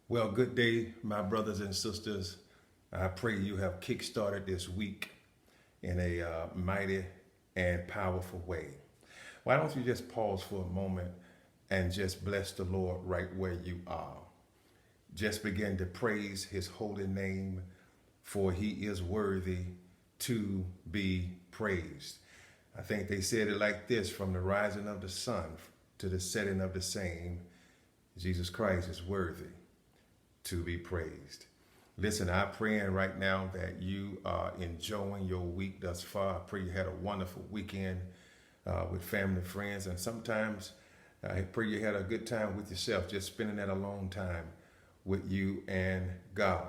Well, good day, my brothers and sisters. I pray you have kickstarted this week in a mighty and powerful way. Why don't you just pause for a moment and just bless the Lord right where you are? Just begin to praise his holy name, for he is worthy to be praised. I think they said it like this: from the rising of the sun to the setting of the same, Jesus Christ is worthy to be praised. Listen, I'm praying right now that you are enjoying your week thus far. I pray you had a wonderful weekend with family and friends. And sometimes I pray you had a good time with yourself, just spending that alone time with you and God.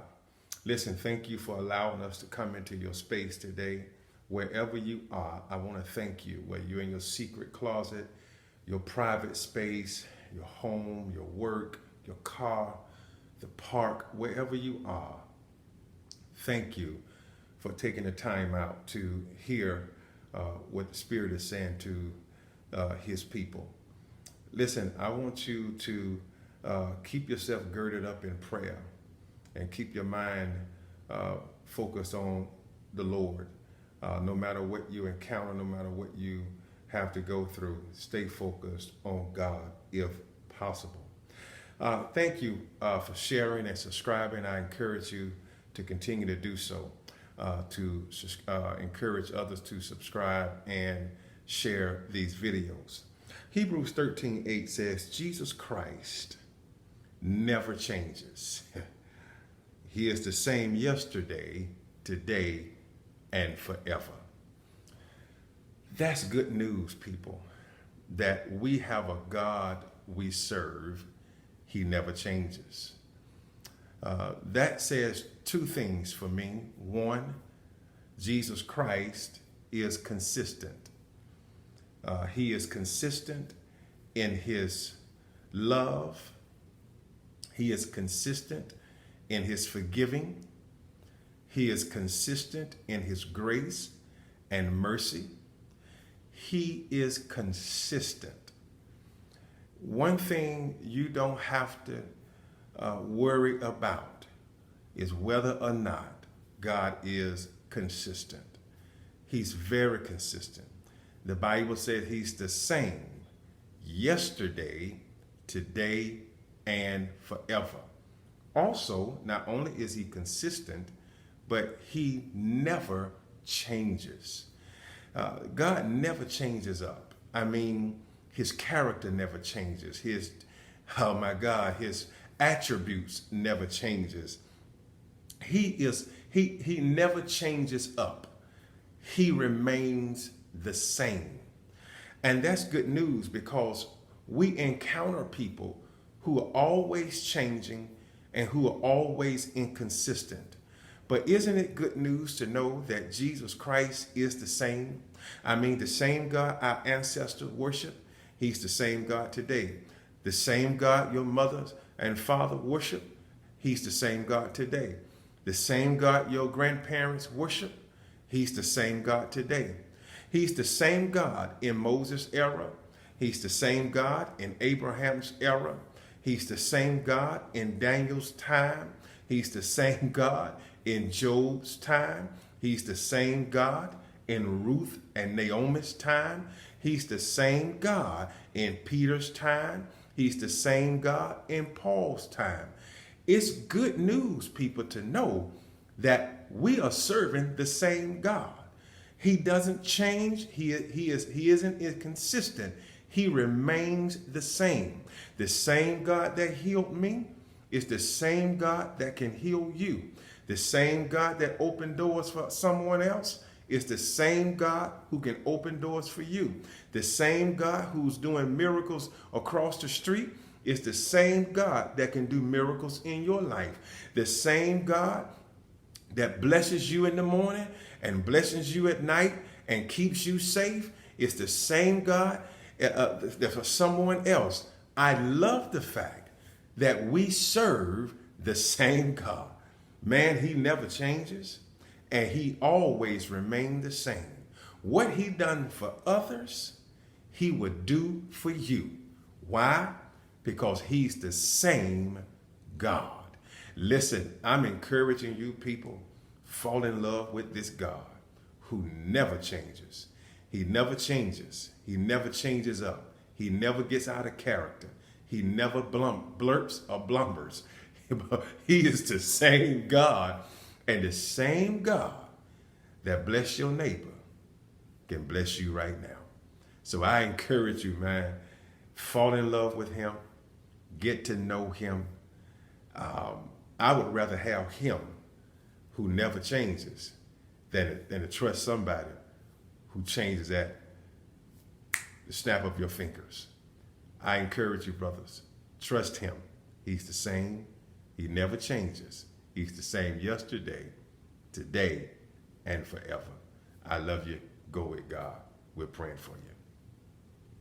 Listen, thank you for allowing us to come into your space today. Wherever you are, I want to thank you. Whether you're in your secret closet, your private space, your home, your work, your car, the park, wherever you are, thank you for taking the time out to hear what the Spirit is saying to his people. Listen, I want you to keep yourself girded up in prayer and keep your mind focused on the Lord. No matter what you encounter, no matter what you have to go through, stay focused on God if possible. Thank you for sharing and subscribing. I encourage you to continue to do so, to encourage others to subscribe and share these videos. Hebrews 13:8 says, Jesus Christ never changes. He is the same yesterday, today, and forever. That's good news, people, that we have a God we serve. He never changes. That says two things for me. One, Jesus Christ is consistent. He is consistent in his love. He is consistent in his forgiving. He is consistent in his grace and mercy. He is consistent. One thing you don't have to worry about is whether or not God is consistent. He's very consistent. The Bible says he's the same yesterday, today, and forever. Also, not only is he consistent, but he never changes. God never changes up. I mean, his character never changes. His attributes never changes. He never changes up. He remains the same. And that's good news, because we encounter people who are always changing and who are always inconsistent. But isn't it good news to know that Jesus Christ is the same? I mean, the same God our ancestors worship, he's the same God today. The same God your mother and father worship, he's the same God today. The same God your grandparents worship, he's the same God today. He's the same God in Moses' era. He's the same God in Abraham's era. He's the same God in Daniel's time. He's the same God in Job's time. He's the same God in Ruth and Naomi's time. He's the same God in Peter's time. He's the same God in Paul's time. It's good news, people, to know that we are serving the same God. He doesn't change. He isn't inconsistent. He remains the same. The same God that healed me is the same God that can heal you. The same God that opened doors for someone else is the same God who can open doors for you. The same God who's doing miracles across the street is the same God that can do miracles in your life. The same God that blesses you in the morning and blesses you at night and keeps you safe is the same God that for someone else. I love the fact that we serve the same God. Man, he never changes, and he always remained the same. What he done for others, he would do for you. Why? Because he's the same God. Listen, I'm encouraging you people, fall in love with this God who never changes. He never changes. He never changes up. He never gets out of character. He never blurps or blumbers. He is the same God, and the same God that bless your neighbor can bless you right now. So I encourage you, man, fall in love with him, get to know him. I would rather have him who never changes than to trust somebody who changes at the snap of your fingers. I encourage you, brothers, trust him. He's the same. He never changes. He's the same yesterday, today, and forever. I love you. Go with God. We're praying for you.